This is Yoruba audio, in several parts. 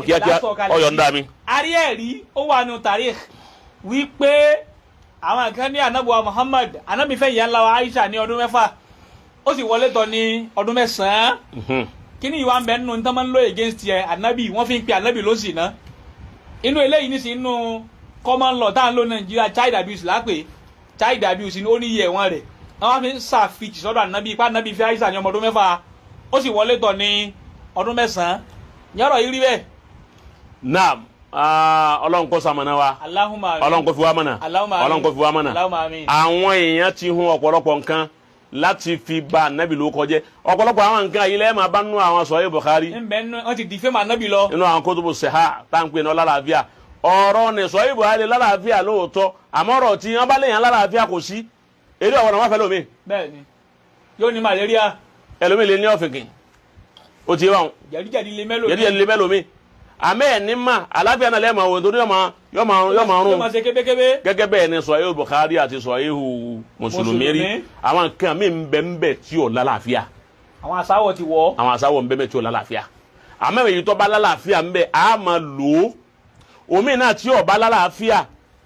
kíákíá ọ̀yọ̀ǹda mi. Ariẹ̀rí ó wà nù tàríkh wípé àwọn kan ní anabuwa Muhammad anabi fẹ́ ìyá ńlá wa Aisha ní ọdún 6 ó sì wọlé tọ̀ ní ọdún 9. Kíni ìwà ń bẹ nínú nítorí máa ń lò against ẹ anabi wọ́n fi ń pe anabi lóṣì ná inú eléyìí ní sí inú common law tá à ń lò Nàìjíríà child abuse lápè child abuse ní ó ní iye ẹ̀wọ̀n rẹ̀ wọ́n fi ń ṣàfihàn sọ́dọ̀ anabi ipá anabi fẹ́ Aisha ní ọmọ ọdún 6 ó sì wọlé tọ̀ ní ọdún 9 yọrọ yìí rí bẹ́ẹ̀. Naam. Ọlọ́run kó ṣamọ̀nà wa. Allahumma àmín. Ọlọ́run kó fi wá mọ̀nà. Allahumma àmín. Ọlọ́run kó fi wá mọ̀nà. Allahumma àmín. Àwọn èèyàn ti hun ọ̀pọ̀lọpọ̀ nǹkan láti fi ba anabi ló kọjẹ́ ọ̀pọ̀lọpọ̀ àwọn nǹkan yìí lẹ́ẹ̀ máa bá nú àwọn Sahih Bukhari. wọ́n ti di fẹ́mi anabi lọ. inú àwọn kutubu sihah táǹpé ní ọlálàáfíà ọ̀rọ̀ ní Sahih Bukhari lálàáfíà lóòótọ́ àmọ́ ọ̀rọ̀ tí wọ́n bá léèyàn lálàáfíà kò sí eré ọ̀wọ́n wọn fẹ́ lómi. bẹ́ẹ̀ni yóò ní malaria. ẹlòmí lè ní ọ̀fìnkì ó ti wà wọn. jẹ̀díjẹ̀dí lè mẹ́lòmí. jẹ̀díjẹ̀dí lè mẹ́lòmí àmẹ́ ẹ̀ ní mà àlàáfíà náà lẹ́ẹ̀mọ̀ wò torí yọ máa rún yóò máa ṣe kébékébé. gẹ́gẹ́ bẹ́ẹ̀ ni Sahih Bukhari àti Sahih Mùsùlùmí rí àwọn nǹkan mi ń bẹ tí ò lálàáfíà. àwọn àsáwọ̀ ti wọ̀. àwọn àsáwọ̀ ń bẹ tí ò lálàáfíà àmọ́ èyí tó bá lálàáfíà ń bẹ á máa lò ó omi náà tí ò bá lálàáfíà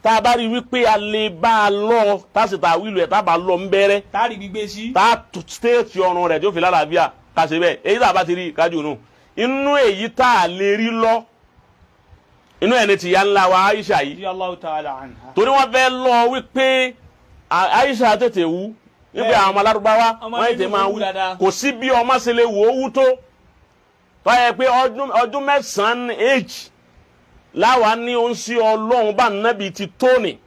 tá a bá rí wípé a lè bá a lọ tá a sì ta wílù ẹ̀ tá a bá lọ ń bẹ́rẹ́. tá a rí gbígbé sí. tá a stéètì ọrùn rẹ̀ tí ó fi lálàáfíà ká ṣe bẹ́ẹ̀ èyí tá a bá ti rí kájú nù inú èyí tá a lè rí lọ inú ẹni tí ya ńlá wa Aisha yìí torí wọ́n fẹ́ lọ wípé Aisha tètè wú wípé àwọn ọmọ Lárúbáwá wọ́n ètè máa wú kò sí bí ọmọ ṣe lè wò ó wú tó yẹ pé ọdún 9 age láwa ní ó ń sí Ọlọ́run bá nábì ti tóni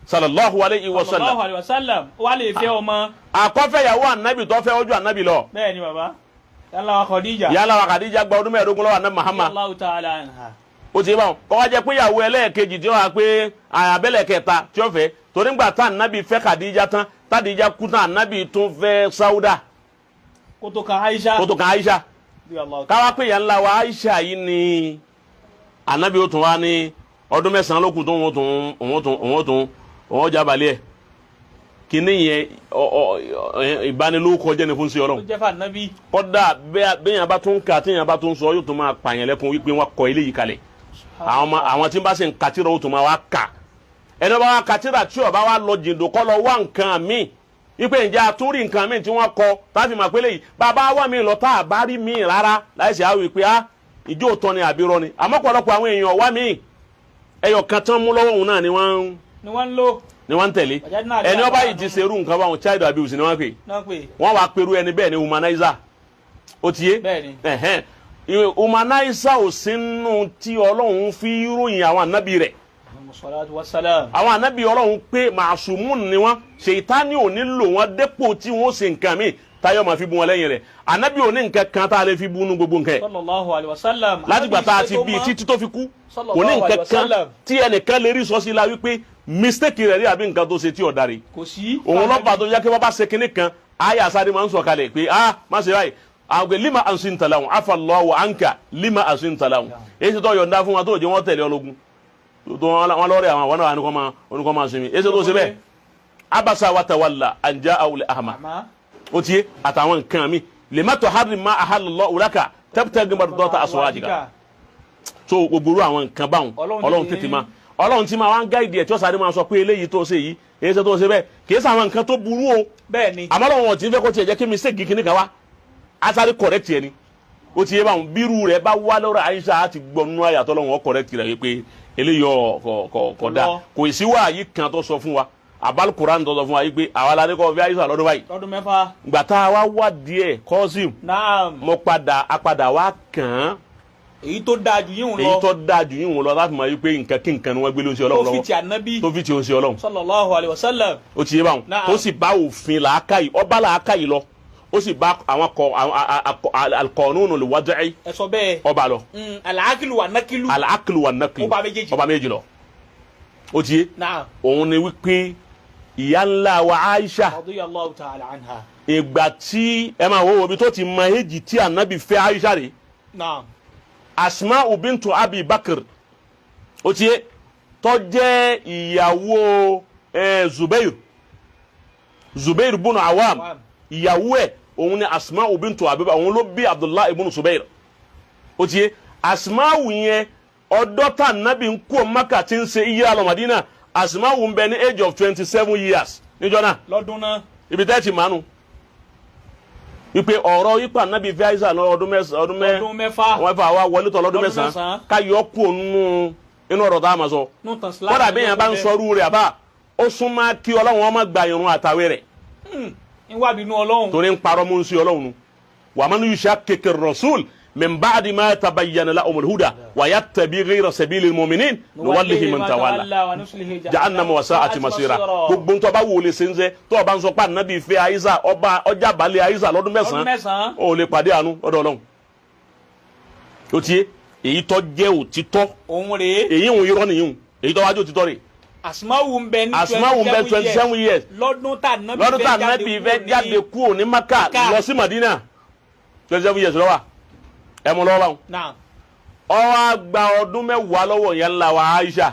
sallallahu alayhi wa sallam wà lè fẹ́ ọmọ. àkọ́fẹ́yàwó ànábì tó fẹ́ ojú ànábì lọ. bẹ́ẹ̀ni bàbá yálà wa Khadija. yálà wa Khadija gba ọdún 15 lọ́wọ́ ànábì Muhammad. Allahu ta'ala anha. ó ti bá wọn kọ́ wá jẹ́ pé ìyàwó ẹlẹ́ẹ̀kejì tí ó wà pé àbẹ́lẹ̀ kẹta tí ó fẹ́ torí ńgbà tá ànábì fẹ́ Khadija tán tádìjà kú tán ànábì tún fẹ́ Sauda. kó tó kan Aisha. káwá pé ìyá ńlá wa Aisha yìí ni ànábì ó tún wá ní ọdún 9 ló kù tó òun jábàlẹ̀ ẹ̀ kíní yẹn ìbánilókọ jẹ́ ní fún sí Ọlọ́run. ó jẹ́ fún ànábì. kọ́dà bẹ́yàn bá tún kà téèyàn bá tún sọ yóò tún máa pààyàn lẹ́kùn wípé wọ́n kọ eléyìí kalẹ̀ àwọn tí ń bá sì ń kàtírà ó tún máa wá kà ẹni bá wá kàtírà tí ó bá wá lọ jìndò kọ́ lọ wá nǹkan míì wípé ǹjẹ́ àtúrí nǹkan míì tí wọ́n kọ táfi máa pélé yìí bàbá wà mí lọ tá a bá rí míì rárá láìsí àwọn ìpè ìjó òtọ́ ni àbírọ́ ni àmọ́ pọ̀lọpọ̀ àwọn èèyàn wá míì ẹyọ kan tán mú lọ́wọ́ òun náà ni wọ́n ń tẹ̀lé ẹni ọba yìí ti ṣerú nǹkan báwọn child abuse ni wọ́n pè wọ́n wá pẹ̀rú ẹni bẹ́ẹ̀ ni humanizer ó ti yé humanizer ò sínú tí Ọlọ́run fi ròyìn àwọn ànábì rẹ̀ àwọn ànábì Ọlọ́run pé màṣùmùn ni wọ́n ṣètánì ò ní lò wọ́n dépò tí wọ́n ṣe nǹkan míì táyọ̀ máa fi bu wọn lẹ́yìn rẹ̀ ànábì ò ní nǹkan kan tá a lè fi bu nu gbogbo nǹkan yẹn láti gbà tá a ti bí títí tó fi kú kò ní nǹkan kan tí ẹnìkan lè rí sọ sí la wípé mistake rẹ̀ rí àbí nǹkan tó ṣe tí ọ̀dà rẹ̀ òun lọ́pàá tó yẹ kí wọ́n bá ṣe kinní kan àyà sáré máa ń sọ kalẹ̀ pé má ṣe báyìí àwọn lima ansin talahun afallahu anka lima ansin talahun èyí tó yọ̀ǹda fún wa tó jẹ́ wọ́n tẹ̀lé ọlọ́gun tó wọn lọ́rẹ̀ àwọn náà oníkọ́ máa sinmi èyí tó ṣe bẹ́ẹ̀ abasa wa tawalla an ja'ahu al-a'ma ó tiẹ̀ àtàwọn nǹkan mi lima tuharrim ma ahallallahu laka tabtaghi mardata azwajika so gbogbo àwọn nǹkan báwọn Ọlọ́run tètè máa Ọlọ́run tí máa wá ń gáìdì ẹ̀ tí ó sáré máa sọ pé eléyìí tó ṣe yìí èyí tó ṣe bẹ́ẹ̀ kì í ṣe àwọn nǹkan tó burú o bẹ́ẹ̀ni àmọ́ Ọlọ́run wọn ti ń fẹ́ kó tiẹ̀ jẹ́ kí mistake kìíní kan wá á sáré correct ẹ̀ ni ó ti yé báwọn bírú rẹ̀ bá wá lọ́rọ̀ Aisha á ti gbọ́ nínú àyàtọ̀ Ọlọ́run wọn correct rẹ̀ wípé eléyìí kò dáa kò sí wáyé kan tó sọ fún wa abal Quran tó sọ fún wa yìí pé àwa la ní kọ́ fi Aisha lọ́dún báyìí lọ́dún 6 ìgbà tá a wá wá díẹ̀ kọ́sìm mo apàdà wá kàn án èyí tó dáa jù yín lọ èyí tó dáa jù yín lọ láti máa yí pé nǹkan kí nǹkan ni wọ́n gbé ló ń ṣe Ọlọ́run lọ́wọ́ tó fi ti ànábì tó fi ti ń ṣe Ọlọ́run sallallahu alaihi wasallam ó ti yé báwọn tó sì bá òfin làákàyè ọba làákàyè lọ ó sì bá àwọn al-qanunul wad'i ẹ̀sọ́ bẹ́ẹ̀ ọba lọ al-aqlu wa naqilu ọba méjì lọ ó ti yé òun ni wípé ìyá ńlá wa Aisha radiyallahu ta'ala anha ìgbà tí ẹ máa wo omi tó ti mọ èjì tí ànábì fẹ́ Aisha rè Asma'u bintu Abi Bakr ó ti yé tó jẹ́ ìyàwó Zubair bunu Awam ìyàwó ẹ̀ òun ni Asma'u bintu Abi Bakr òun ló bí Abdullah ibn Zubair ó ti yé Asma'u yẹn ọdọ́ tá Ànábì ń kó Mákà tí ń ṣe ìyá lọ Mádínà Asma'u ń bẹ ní age of 27 years níjọ́ náà lọ́dún náà ibi tẹ́ ti mánu wípé ọ̀rọ̀ yípa Ànábì fi Aisha lọ ọdún mẹ́fà wa wọlé tọ̀ lọ́dún mẹ́sàn-án ká yọ kú inú ọ̀rọ̀ tá a máa sọ kódà bí èèyàn bá ń sọrú rẹ̀ àbá ó súnmọ́ kí Ọlọ́run ọmọ gba irun àtàwé rẹ̀ ń wá bínú Ọlọ́run torí ń parọ́ mú sí Ọlọ́run wa man yushakkiki ar-rasul min ba'di ma tabayyana lahumul huda wa yattabi ghayra sabilil mu'minin nuwallihi man tawalla jahannama wa sa'at masira gbogbo ntọ́ bá wò lè ṣe ń ṣe tó o bá ń sọ pé Ànábì fẹ́ Aisha ọjà balẹ̀ Aisha lọ́dún mẹ́sàn-án ó lè pàdé àánú ọ̀dọ̀ Ọlọ́run ó tiẹ̀ èyí tó jẹ́ òtítọ́ òun rèé èyí òun irọ́ nìyí èyí tó wájú òtítọ́ rèé Asma'u ń bẹ ní 27 years lọ́dún tá Ànábì fẹ́ jáde kúrò ní Mákà lọ sí Mádínà 27 years ló wà ẹ mú lọ́wọ́ báwọn. ó wá gba ọdún mẹ́wàá lọ́wọ́ ìyá ńlá wa Aisha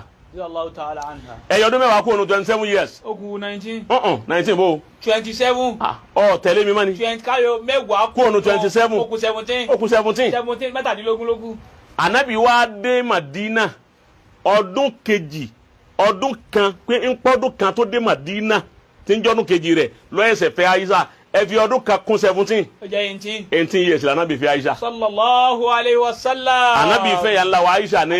ẹ̀yọ ọdún mẹ́wàá kúrò ní 27 years. ó kù 19. 19 bó. 27. ọ tẹ̀lé mi mọ́ ni. 20 káyọ̀ mẹ́wàá kúrò ní 27. ó kù 17. ó kù 17. 17 mẹ́tàdínlógún ló kù. Ànábì wá dé Mádínà ọdún kejì ọdún kan pé ń pọ́dún kan tó dé Mádínà tí ń jọ́dún kejì rẹ̀ lọ́yẹ̀sẹ̀ fẹ́ Aisha ẹ fi ọdún kan kún 17. ó jẹ́ 18. 18 years la Ànábì fẹ́ Aisha. sallallahu alayhi wa sallam. Ànábì fẹ́ yà ńlá wa Aisha ní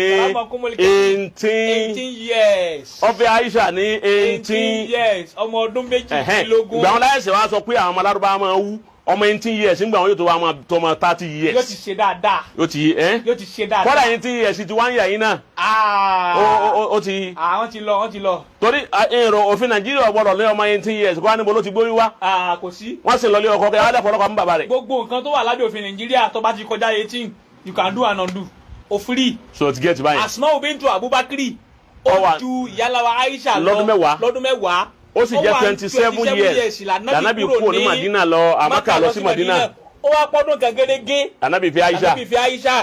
18 years. ó fẹ́ Aisha ní 18 years. ọmọ ọdún méjìlélógún. ìgbà wọn láyẹ̀sẹ̀ wá sọ pé àwọn ọmọ alárúbá máa wú ọmọ 18 years nígbà wọn yóò tó wá máa tó ọmọ 30 years. yóò ti ṣe dáadáa. yóò ti yóò ti ṣe dáadáa. kọ́dà 18 years ti wá ń yà yín náà. ó ti. wọ́n ti lọ wọ́n ti lọ. torí èrò òfin Nàìjíríà gbọ́dọ̀ lé ọmọ 18 years kó wá níbo ló ti gbóyún wá. kò sí. wọ́n sì lọ lé ọkọ kẹ́ wọ́n fọlọ́kọ̀ mú bàbá rẹ̀. gbogbo nǹkan tó wà lábẹ́ òfin Nàìjíríà tó bá ti kọjá 18 you can do and undo o free. so ti get báyìí. Asma'u bintu Abubakri ó ju ìyá wa Aisha lọ lọ́dún mẹ́wàá. ó sì jẹ́ 27 years l'Ànábì kúrò ní Mádínà lọ Mákà lọ sí Mádínà. ó wá pọ́dún kan gẹ́gẹ́. Ànábì fẹ́ Aisha.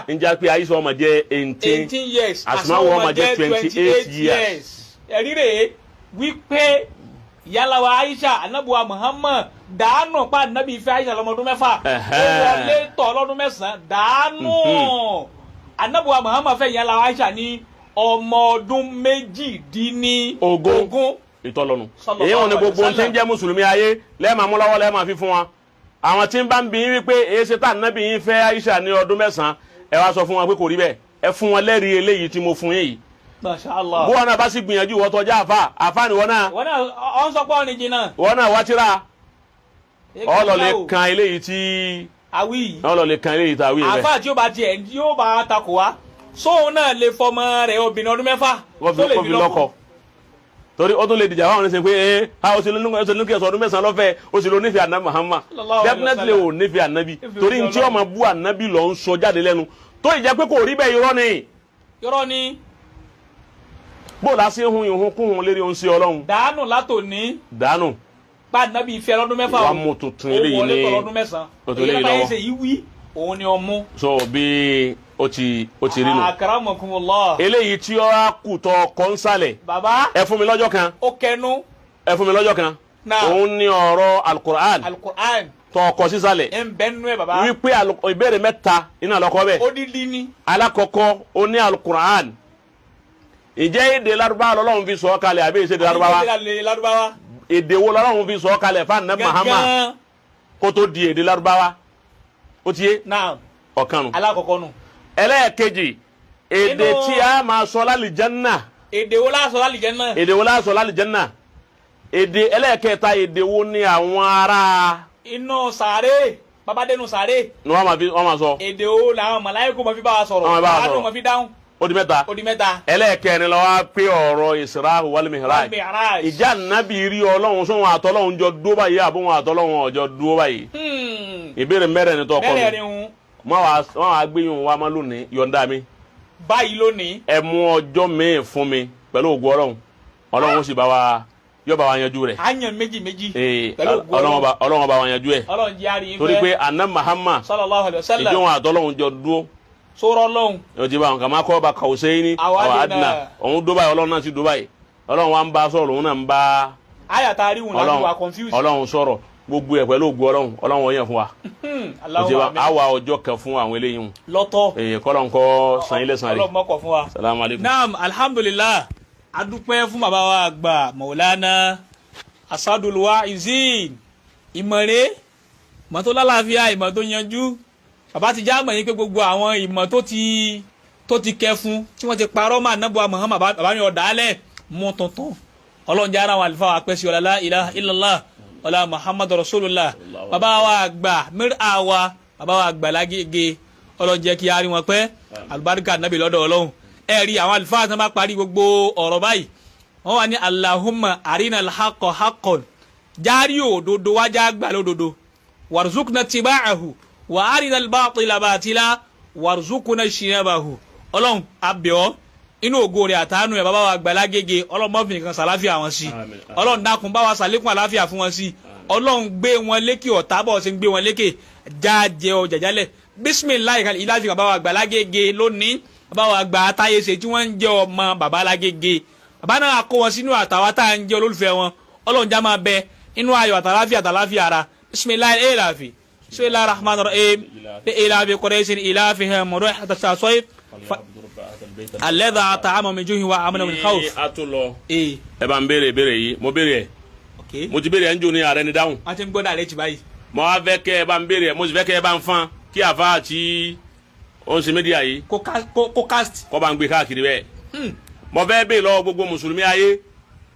ń jẹ́ pé Aisha ọmọ jẹ́ 18 years. Asma'u ọmọ jẹ́ 28 years. ẹ̀rí rèé wípé ìyá wa Aisha Ànábì wa Muhammad dàánù pa Ànábì fẹ́ Aisha lọ́mọdún mẹ́fà. ó wọlé tọ̀ lọ́dún mẹ́sàn-án dàánù. Ànábì wa Muhammad fẹ́ ìyá wa Aisha ní ọmọ ọdún méjìdínlógún. ìtọ́lọ́nu èyí wọn ni gbogbo ohun tí ń jẹ́ mùsùlùmí ayé lẹ́ẹ̀ma múláwọ́ lẹ́ẹ̀ma fi fún wa àwọn tí ń bá ń bí wípé èyí ṣe tá Ànábì yín fẹ́ Aisha ní ọdún mẹ́sàn-án ẹ wá sọ fún wọn pé kò rí bẹ́ẹ̀ ẹ fún wọn lẹ́rìí eléyìí tí mo fún yín yìí. Masha Allah. bó wọn náà bá sì gbìyànjú ìwọ tọjá àfa ni wọn náà. wọn náà ọ ń sọ pé ọ ní jìnnà. wọn náà wá tíra ọlọ́lẹ̀ kan eléyìí tí. awi. ọlọ́lẹ̀ kan eléyìí tí awi rẹ. àfa tí ó bá tiẹ̀ yóò bá takò wá sóun náà lè fọmọ rẹ̀ obìnrin ọdún mẹ́fà tó lè fi lọ́kọ. torí ó tún lè dìjà wọn ṣe pé ó sì lónú kí ẹsọ ọdún mẹ́sàn-án lọ́fẹ̀ẹ́ ó sì ló nífẹ̀ẹ́ Ànábì Muhammad definitely ò nífẹ̀ẹ́ Ànábì torí ntí ọmọ bú Ànábì lọ ń sọ jáde lẹ́nu tó ìjẹ́ pé kò rí bẹ́ẹ̀ irọ́ ni. bó la ṣe hun ìhun kún hun lérí ohun sí Ọlọ́run. dànù látòní. dànù. bá Ànábì ìfẹ́ lọ́dún mẹ́fà wàá mú tuntun eléyìí ní lọ́dún mẹ́sàn-án èyí bá yẹn ṣe yí wí òun ni ọmú. so bí ó ti rí nù. akramakumullah. eléyìí tí ó á kù tọ kọ́nsálẹ̀. baba. ẹ fún mi lọ́jọ́ kan. ó kẹnu. ẹ fún mi lọ́jọ́ kan. òun ni ọ̀rọ̀ alukur'an. tọ ọkọ sísàlẹ̀. ẹ ń bẹ nínú ẹ baba. wípé ìbéèrè mẹ́ta iná àlọ́kọ́ bẹ́ẹ̀. odidi ni. alákọ̀ọ́kọ́ ó ní alukur'an. ìjẹ́ èdè Lárúbáwá lọ́lọ́run fi sọ kalẹ̀ àbí èdè Lárúbáwá. èdè wo lọ́lọ́run fi sọ kalẹ̀ fún Ànábì Muhammad kó tó di èdè Lárúbáwá. ó ti yé. naam. ọ̀kan nù. alákọ̀ọ́kọ́ nù. ẹlẹ́ẹ̀kejì èdè tí a máa sọ lálìjánná. èdè wo la sọ lálìjánná. èdè wo la sọ lálìjánná. èdè ẹlẹ́ẹ̀kẹta èdè wo ni àwọn ará. inú sàárè babadẹnu sàárè. ni wọ́n máa sọ. èdè wo làwọn màláíkà máa fi bá wa sọ̀rọ̀. wọ́n máa bá wa sọ̀rọ̀. àádọ́ máa fi dáhùn. ó di mẹ́ta. ó di mẹ́ta. ẹlẹ́ẹ̀kẹrin ló wá pé ọ̀rọ̀ Isra wal Mi'raj. ìjà Ànábì rí Ọlọ́run sóhun àtọ́lọ́hun jọ dúró báyìí àbóhun àtọ́lọ́hun ọjọ́ dúró báyìí. ìbéèrè mẹ́rẹ̀ ni tó kọ́ mi. mẹ́rẹ̀ ni wọ́n wá gbéyìn wa máa lónìí yọ̀ǹda mi. báyìí lónìí. ẹ mú ọjọ́ míì fún mi pẹ̀lú ògùn Ọlọ́run Ọlọ́run sì bá wa yóò bá wa yanjú rẹ̀. a yan méjì. pẹ̀lú ògùn Ọlọ́run bá wa yanjú ẹ̀. Ọlọ́run jẹ́ àríyìn fẹ́. torí pé Ànábì Muhammad sallallahu alaihi wasallam ìjọ wọn àtọ́lọ́hun jọ dúró. sọ̀rọ̀ lọ́hùn. yóò ti bá wọn kàmá kọ́ bá kàwùsẹ́ ní àwọn àdínà òun Dubai Ọlọ́run náà ti Dubai Ọlọ́run wa ń bá sọ̀rọ̀ òun náà ń bá. àyà tá a rí wọn láti wà confused. Ọlọ́run sọ̀rọ̀ gbogbo ẹ̀ pẹ̀lú ògbó ọlọ́run ó yàn fún wa àwa ọjọ́ kan fún àwọn eléyìí lọ́tọ̀ kọ́lọ́n kọ́ san ilé san rẹ̀ ọlọ́run mọ́kọ̀ fún wa. salamu aleykum. naam alhamdulillah adúpẹ́ fún bàbá wa àgbà Maulana Asadul Wa'izin ìmọ̀re ìmọ̀ tó lálàáfíà ìmọ̀ tó yanjú bàbá ti já mọ̀ yín pé gbogbo àwọn ìmọ̀ tó ti kẹ́ fún tí wọ́n ti parọ́ mọ́ Ànábì Muhammad bàbá mi ọ̀dà alẹ́ mú tuntun ọlọ́run jára àwọn àlùfáà apẹ́sí ọ̀la la ilaha illallah ọ̀la Muhammadu rasulullah bàbá wa àgbà mìíràn wa bàbá wa àgbà lágége ọlọ́run jẹ́ kí a rí wọn pẹ́ alùbáríkà Ànábì lọ́dọ̀ ọlọ́run ẹ̀rí àwọn àlùfáà tí wọ́n bá parí gbogbo ọ̀rọ̀ báyìí wọ́n wà ní Allahumma arina al-haqqa haqqan járí òdodo wájà gbà lódodo warzuqna tiba'ahu wa arina al-batila batila warzuqna shinabahu ọlọ́run abẹ́ọ́ inú ògo rẹ̀ àtàánú ẹ̀ bàbá wa àgbàlá gègé ọlọ́run mọ́ fìkan sàláfíà wọn sí ọlọ́run dákun bá wa sàlékún àláfíà fún wọn sí ọlọ́run gbé wọn lékè ọ̀tá bọ̀ ṣe ń gbé wọn lékè jájẹ ọjà jálẹ̀ bisimilayi kan ìlàfi bàbá wa àgbàlá gègé lónìí bàbá wa àgbà àtàyè ṣe tí wọ́n ń jẹ́ ọmọ bàbá lágége bàbá náà kó wọn sínú àtàwọn tá à ń jẹ́ olólùfẹ́ wọn ọlọ́run já máa bẹ inú ayọ̀ àtàláfíà ara bisimilayi ìlàfi bisimilayi rahman rahim ìlàfi kọ́rẹ́sìn ìlàfi hẹ́mọ̀rọ̀ àtàṣàṣọ́yì alẹ́dà àtàmọ̀ mi jóhin wa amúnà mi káwọ́. a tún lọ ẹ bá ń béèrè ìbéèrè yìí mo béèrè ẹ mo ti béèrè ẹ ń jò ní ààrẹ ni dáhùn. wọ́n ti ń gbọ́dọ̀ àlẹ́ jì báyìí. mo wá fẹ́ kẹ́ ẹ bá ń béèrè ẹ mo sì fẹ́ kẹ́ ẹ bá ń fan kí àfa àti oṣù mídíà yìí kó cast. kọ́ bá ń gbé káàkiri bẹ́ẹ̀. mo fẹ́ béèrè lọ́wọ́ gbogbo mùsùlùmí ayé.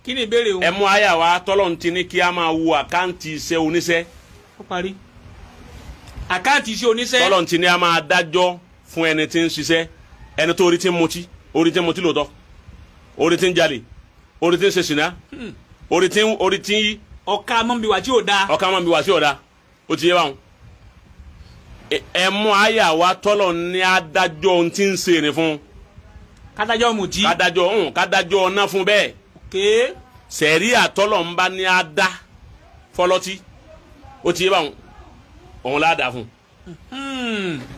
kí ni ìbéèrè o. ẹ mú àyà wa tọ́lọ̀ ti ní kí a máa wo àkáǹtì iṣẹ́ oníṣẹ́. ó parí. àkáǹtì iṣẹ́ oníṣẹ́. tọ́lọ̀ ti ní a máa dájọ́ fún ẹni tí ń ṣiṣẹ́ ẹni tó orí tí ń mutí lóòótọ́ orí tí ń jalè orí tí ń ṣe ṣìnà orí tí ọ̀ka mọ́ bí wà tí ò da. ọ̀ka mọ́ bí wà tí ò da ó ti yé wa. ẹ mú àyà wa tọ́lọ̀ ní adájọ́ ohun tí ń ṣe ni fún. kádájọ́ mutí. kádájọ́ ọ̀nà fún bẹ́ẹ̀. sẹ̀rí àtọ́lọ̀ ń bá ní adá fọlọ́tí ó ti yé wa òun ládàá fún.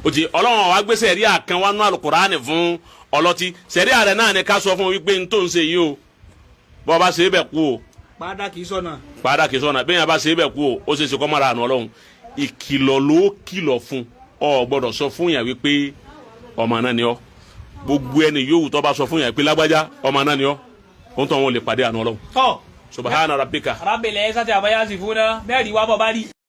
ó ti ọlọ́run wa gbé sẹ̀rí àkàn wa nú Al-Qur'ani fún ọlọ́tí sẹ̀rí àrẹ náà ni ká sọ fún wípé n tó ń ṣe yìí o bọ́ bá ṣe é bẹ̀ kú o. padà kì í sọ̀nà. bẹ́ẹ̀ yẹn bá ṣe é bẹ̀ kú o ó ṣe é ṣe kọ́ mọ́ra àná ọlọ́run ìkìlọ̀ ló kìlọ̀ fún ọ gbọ́dọ̀ sọ fún yàn wípé ọmọ náà ni ọ gbogbo ẹni yòówù tó bá sọ fún yàn wípé lágbájá ọmọ náà ni ọ kó tó wọn lè pàdé àná ọlọ́run. tọ́ subhana rabbika. rabbil izzati amma yasifuna bẹ́ẹ̀ rí wá bọ̀ bá rí.